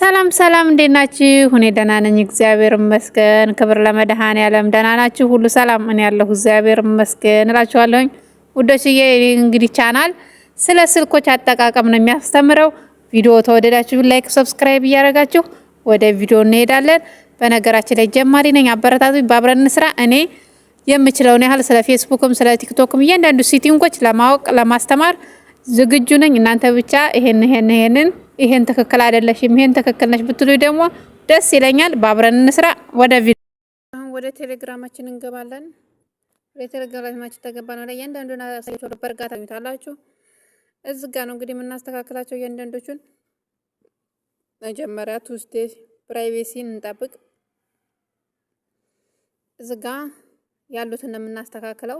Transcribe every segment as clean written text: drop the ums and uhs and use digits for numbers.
ሰላም ሰላም እንዴት ናችሁ? እኔ ደህና ነኝ እግዚአብሔር ይመስገን። ክብር ለመድኃኔዓለም። ደህና ናችሁ? ሁሉ ሰላም? እኔ ያለሁ እግዚአብሔር ይመስገን እላችኋለሁኝ። ውዶችዬ እንግዲህ ቻናል ስለ ስልኮች አጠቃቀም ነው የሚያስተምረው። ቪዲዮ ተወደዳችሁ ላይክ፣ ሰብስክራይብ እያደረጋችሁ ወደ ቪዲዮ እንሄዳለን። በነገራችን ላይ ጀማሪ ነኝ፣ አበረታቱኝ፣ ባብረን እንስራ። እኔ የምችለውን ያህል ስለ ፌስቡክም ስለ ቲክቶክም እያንዳንዱ ሴቲንጎች ለማወቅ ለማስተማር ዝግጁ ነኝ። እናንተ ብቻ ይሄን ትክክል አይደለሽም ይሄን ትክክል ነሽ ብትሉ ደግሞ ደስ ይለኛል። ባብረን እንስራ። ወደ ቪዲዮ አሁን ወደ ቴሌግራማችን እንገባለን። ወደ ቴሌግራማችን ተገባን። ወደ እያንዳንዱን አሳይቶ በርጋታ ታዩታላችሁ። እዚህ ጋር ነው እንግዲህ የምናስተካክላቸው እያንዳንዶቹን። መጀመሪያ ቱስቴ ፕራይቬሲን እንጠብቅ። እዚህ ጋር ያሉትን ነው የምናስተካክለው።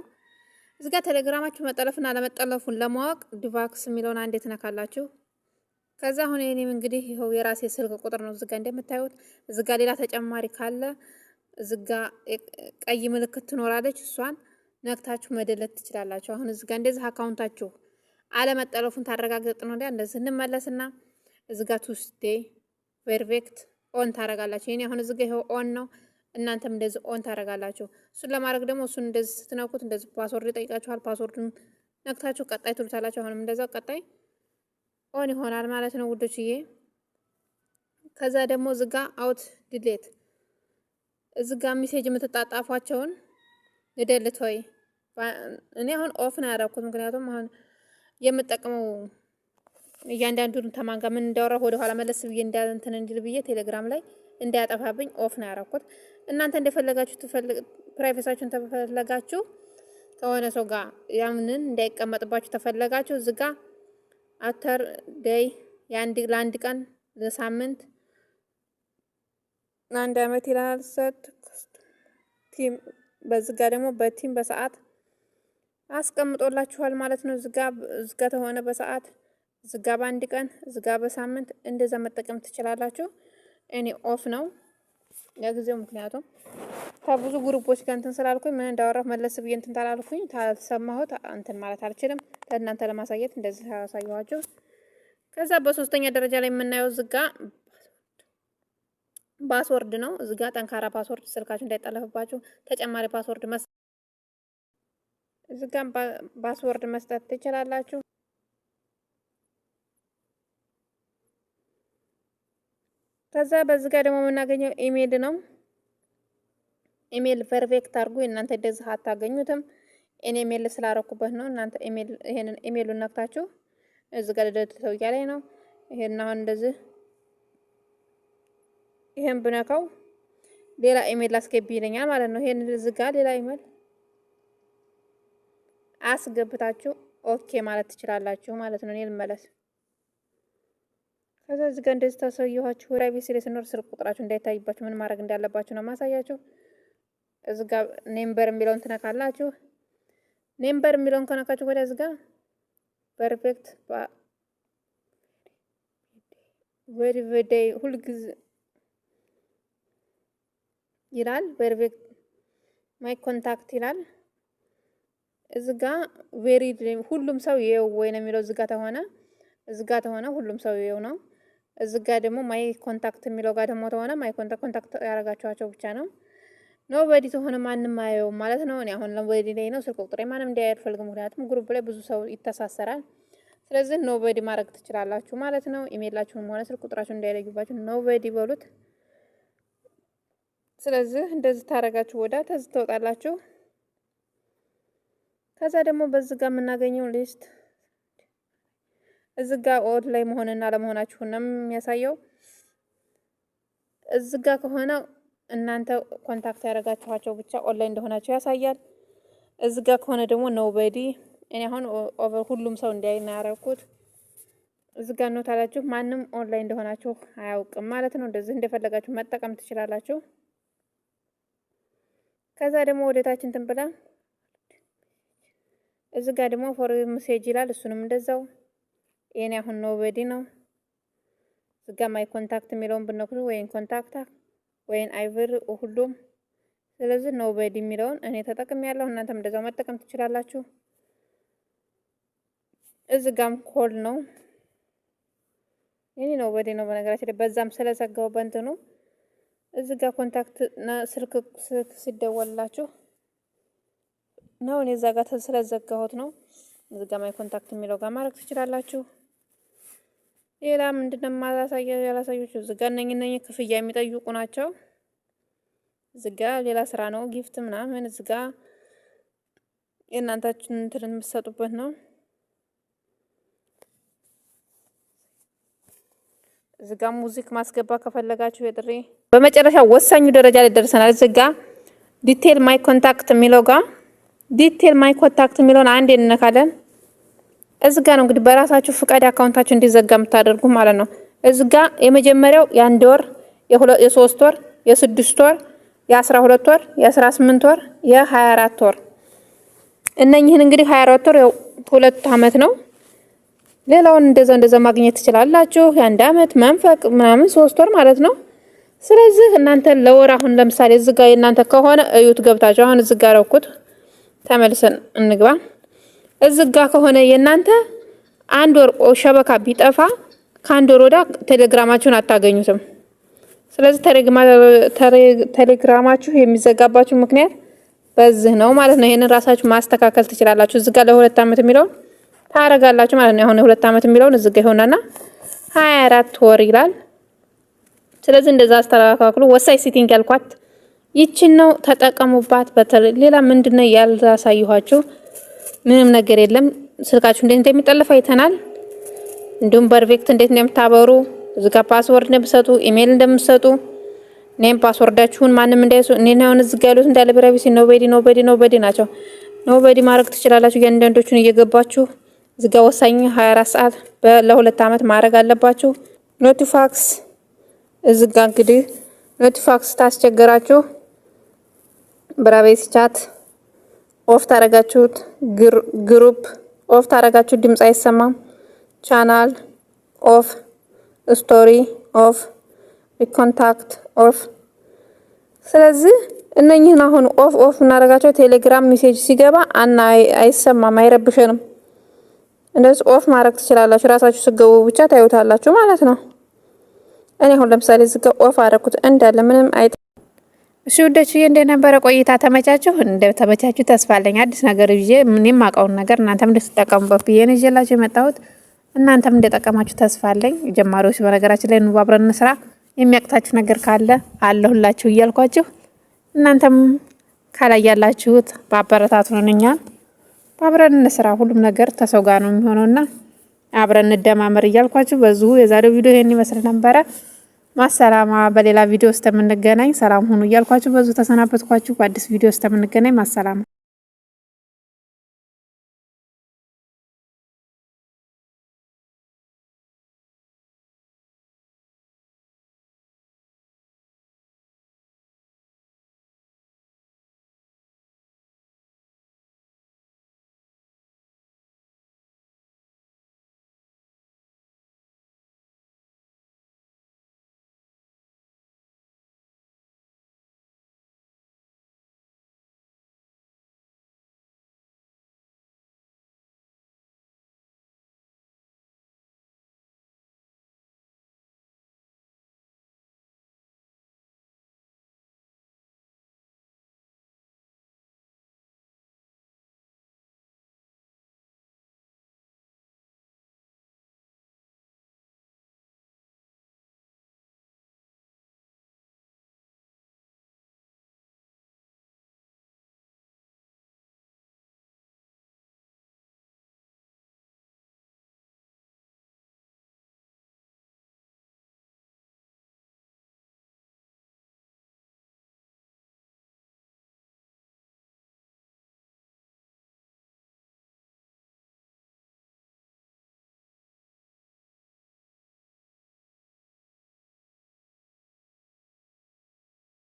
እዚህ ጋር ቴሌግራማችሁ መጠለፍና ለመጠለፉን ለማወቅ ዲቫክስ የሚለውን አንዴ ትነካላችሁ። ከዛ አሁን እኔም እንግዲህ ይኸው የራሴ ስልክ ቁጥር ነው እዚህ ጋር እንደምታዩት። እዚህ ጋር ሌላ ተጨማሪ ካለ እዚህ ጋር ቀይ ምልክት ትኖራለች፣ እሷን ነክታችሁ መደለት ትችላላችሁ። አሁን እዚህ ጋር እንደዚህ አካውንታችሁ አለመጠለፉን ታረጋግጥ ነው። እንደዚህ እንመለስና እዚህ ጋር ቱስዴ ፐርፌክት ኦን ታረጋላችሁ። እኔ አሁን እዚህ ጋር ይኸው ኦን ነው፣ እናንተም እንደዚህ ኦን ታረጋላችሁ። እሱን ለማድረግ ደግሞ እሱን እንደዚህ ስትነኩት እንደዚህ ፓስወርድ ይጠይቃችኋል። ፓስወርዱን ነክታችሁ ቀጣይ ትሉታላችሁ። አሁንም እንደዛው ቀጣይ ኦን ይሆናል ማለት ነው ውዶችዬ። ከዛ ደግሞ እዚጋ አውት ዲሌት እዚጋ ሜሴጅ የምትጣጣፏቸውን ልደልት ሆይ እኔ አሁን ኦፍ ነው ያደረኩት። ምክንያቱም አሁን የምጠቀመው እያንዳንዱን ተማን ጋር ምን እንዳወራ ወደ ኋላ መለስ ብዬ እንትን እንዲል ብዬ ቴሌግራም ላይ እንዳያጠፋብኝ ኦፍ ነው ያደረኩት። እናንተ እንደፈለጋችሁ ፕራይቬሲያችሁን ተፈለጋችሁ ከሆነ ሰው ጋር ያምንን እንዳይቀመጥባችሁ ተፈለጋችሁ እዚጋ አተር ዴይ ለአንድ ቀን ለሳምንት ለአንድ አመት ይላል። ሰት ቲም በዝጋ ደግሞ በቲም በሰዓት አስቀምጦላችኋል ማለት ነው። ዝጋ ተሆነ በሰዓት ዝጋ በአንድ ቀን ዝጋ በሳምንት እንደዛ መጠቀም ትችላላችሁ። እኔ ኦፍ ነው ለጊዜው፣ ምክንያቱም ከብዙ ግሩፖች ጋር እንትን ስላልኩኝ ምን እንዳወራሁ መለስ ብዬ እንትን ታላልኩኝ ታልሰማሁት እንትን ማለት አልችልም። ለእናንተ ለማሳየት እንደዚህ ያሳየኋችሁ። ከዛ በሶስተኛ ደረጃ ላይ የምናየው ዝጋ ፓስወርድ ነው። ዝጋ ጠንካራ ፓስወርድ ስልካችሁ እንዳይጠለፍባችሁ ተጨማሪ ፓስወርድ ዝጋ ፓስወርድ መስጠት ትችላላችሁ። ከዛ በዚህ ጋር ደግሞ የምናገኘው ኢሜል ነው። ኢሜል ፐርፌክት አድርጉ። እናንተ እንደዚህ አታገኙትም። እኔ ኢሜል ስላረኩበት ነው። እናንተ ይሄንን ኢሜሉን ነክታችሁ እዚህ ጋር ልደልተው እያለኝ ነው። ይሄን አሁን እንደዚህ ይሄን ብነካው ሌላ ኢሜል አስገቢ ይለኛል ማለት ነው። ይሄን እዚህ ጋር ሌላ ኢሜል አስገብታችሁ ኦኬ ማለት ትችላላችሁ ማለት ነው። እኔ ልመለስ። ከዛ እዚህ ጋር እንደዚህ ታሳየኋችሁ። ፕራይቬሲ ላይ ስኖር ስልክ ቁጥራችሁ እንዳይታይባችሁ ምን ማድረግ እንዳለባችሁ ነው ማሳያችሁ። እዚህ ጋር ኔምበር የሚለውን ትነካላችሁ። ኔምበር የሚለውን ከነካችሁ ወዲያ እዚህ ጋር ፐርፌክት ቬሪዴይ ሁልጊዜ ይላል። ፐርፌክት ማይ ኮንታክት ይላል። እዚህ ጋር ሁሉም ሰው ይኸው ወይ ነው የሚለው። እዚህ ጋር ተሆነ ሁሉም ሰው ይኸው ነው። እዚህ ጋር ደግሞ ማይ ኮንታክት የሚለው ጋር ደግሞ ተሆነ ማይ ኮንታክት ያደረጋችኋቸው ብቻ ነው። ኖበዲ ተሆነ ማንም አየውም ማለት ነው። እኔ አሁን ኖበዲ ላይ ነው ስልክ ቁጥሬ ማንም እንዲያይ አልፈልግም። ምክንያቱም ግሩፕ ላይ ብዙ ሰው ይተሳሰራል። ስለዚህ ኖበዲ ማድረግ ትችላላችሁ ማለት ነው። ኢሜላችሁንም ሆነ ስልክ ቁጥራችሁን እንዳይለዩባችሁ ኖበዲ በሉት። ስለዚህ እንደዚህ ታረጋችሁ ወዳ ተዝ ተወጣላችሁ። ከዛ ደግሞ በዚህ ጋር የምናገኘው ሊስት እዚህ ጋር ኦድ ላይ መሆንና ለመሆናችሁን ነው የሚያሳየው። እዚህ ጋር ከሆነ እናንተ ኮንታክት ያደረጋችኋቸው ብቻ ኦንላይን እንደሆናችሁ ያሳያል። እዚህ ጋር ከሆነ ደግሞ ኖበዲ እኔ አሁን ኦቨር ሁሉም ሰው እንዲያይ ነው ያደረኩት። እዚህ ጋር ነው ታላችሁ ማንም ኦንላይን እንደሆናችሁ አያውቅም ማለት ነው። እንደዚህ እንደፈለጋችሁ መጠቀም ትችላላችሁ። ከዛ ደግሞ ወደታችን እንትን ብላ እዚህ ጋር ደግሞ ፎር ሜሴጅ ይላል። እሱንም እንደዛው የኔ አሁን ኖበዲ ነው። እዚህ ጋር ማይ ኮንታክት የሚለውን ብነኩት ወይን ኮንታክት ወይን አይቨር ሁሉም። ስለዚህ ኖበዲ የሚለውን እኔ ተጠቅሜያለሁ። እናንተም እንደዛው መጠቀም ትችላላችሁ። እዚህ ጋርም ኮል ነው። የኔ ነው በዴ ነው በነገራችን ላይ በዛም ስለዘጋው በእንትኑ እዚህ ጋር ኮንታክት ስልክ ሲደወልላችሁ ነው። እኔ እዛ ጋር ስለዘጋሁት ነው። እዚህ ጋር ማይ ኮንታክት የሚለው ጋር ማድረግ ትችላላችሁ። ሌላ ምንድነው ያላሳያችሁ? እዚህ ጋር እነኚህ ክፍያ የሚጠይቁ ናቸው። እዚህ ጋር ሌላ ስራ ነው። ጊፍት ምናምን እዚህ ጋር የእናንታችሁን እንትን የምትሰጡበት ነው። እዚህ ጋር ሙዚክ ማስገባ ከፈለጋችሁ የጥሪ በመጨረሻ ወሳኙ ደረጃ ላይ ደርሰናል። እዚህ ጋር ዲቴል ማይ ኮንታክት የሚለው ጋር ዲቴል ማይ ኮንታክት የሚለውን አንዴ እንነካለን። እዚህ ጋር ነው እንግዲህ በራሳችሁ ፍቃድ አካውንታችሁ እንዲዘጋ የምታደርጉ ማለት ነው። እዚህ ጋር የመጀመሪያው የ1 ወር፣ የ3 ወር፣ የ6 ወር፣ የ12 ወር፣ የ18 ወር፣ የ24 ወር እነኚህን እንግዲህ 24 ወር ያው 2 አመት ነው። ሌላውን እንደዛ ማግኘት ትችላላችሁ። የ1 አመት መንፈቅ ምናምን 3 ወር ማለት ነው። ስለዚህ እናንተ ለወር አሁን ለምሳሌ እዚህ ጋር የእናንተ ከሆነ እዩት ገብታችሁ። አሁን እዚህ ጋር ረኩት ተመልሰን እንግባ። እዚህ ጋር ከሆነ የእናንተ 1 ወር ሸበካ ቢጠፋ ከ1 ወር ወዳ ቴሌግራማችሁን አታገኙትም። ስለዚህ ቴሌግራማችሁ የሚዘጋባችሁ ምክንያት በዚህ ነው ማለት ነው። ይሄንን ራሳችሁ ማስተካከል ትችላላችሁ። እዚህ ጋር ለ2 አመት የሚለውን ታረጋላችሁ ማለት ነው። አሁን ለ2 አመት የሚለውን እዚህ ጋር ይሆናልና 24 ወር ይላል። ስለዚህ እንደዛ አስተካክሉ። ወሳኝ ሴቲንግ ያልኳት ይቺን ነው፣ ተጠቀሙባት። በተለይ ሌላ ምንድነው ያላሳየኋችሁ? ምንም ነገር የለም። ስልካችሁ እንዴት እንደሚጠለፍ አይተናል። እንዲሁም ፐርፌክት እንዴት እንደምታበሩ እዚህ ጋር ፓስወርድ እንደምትሰጡ፣ ኢሜል እንደምትሰጡ፣ ኔም ፓስወርዳችሁን ማንም እንዳይሱ እኔ ነው እዚህ ጋር ያሉት እንዳለ ፕራይቬሲ ኖበዲ ናቸው። ኖበዲ ማድረግ ትችላላችሁ። እያንዳንዶቹን እየገባችሁ እዚህ ጋር ወሳኝ 24 ሰዓት ለ2 አመት ማድረግ አለባችሁ። ኖቲፋክስ እዚህ ጋር እንግዲህ ኖቲፋክስ ታስቸገራችሁ ፕራይቬሲ ቻት ኦፍ ታረጋችሁት፣ ግሩፕ ኦፍ ታረጋችሁት፣ ድምጽ አይሰማም፣ ቻናል ኦፍ፣ ስቶሪ ኦፍ፣ ኮንታክት ኦፍ። ስለዚህ እነኚህን አሁን ኦፍ እናረጋቸው። ቴሌግራም ሜሴጅ ሲገባ አይሰማም፣ አይረብሽንም። እንደዚህ ኦፍ ማድረግ ትችላላችሁ። ራሳችሁ ስገቡ ብቻ ታዩታላችሁ ማለት ነው። እኔ አሁን ለምሳሌ ዝጋ ኦፍ አደረኩት እንዳለ ምንም እሺ ውዶችዬ እንደነበረ ቆይታ ተመቻችሁ? እንደተመቻችሁ ተስፋ አለኝ። አዲስ ነገር ይዤ ምንም አውቀውን ነገር እናንተም እንድትጠቀሙበት ብዬ ነው ይዤላችሁ የመጣሁት። እናንተም እንደጠቀማችሁ ተስፋ አለኝ። ጀማሪዎች በነገራችን ላይ ኑ አብረን እንስራ። የሚያቅታችሁ ነገር ካለ አለሁላችሁ እያልኳችሁ እናንተም ካላይ ያላችሁት በአበረታቱ ነው። እኛን አብረን እንስራ። ሁሉም ነገር ተሰው ጋር ነው የሚሆነውና አብረን እንደማመር እያልኳችሁ በዚሁ የዛሬው ቪዲዮ ይሄን ይመስል ነበረ። ማሰላማ። በሌላ ቪዲዮ እስከምንገናኝ ሰላም ሁኑ እያልኳችሁ በዚሁ ተሰናበትኳችሁ። በአዲስ ቪዲዮ እስከምንገናኝ ማሰላማ።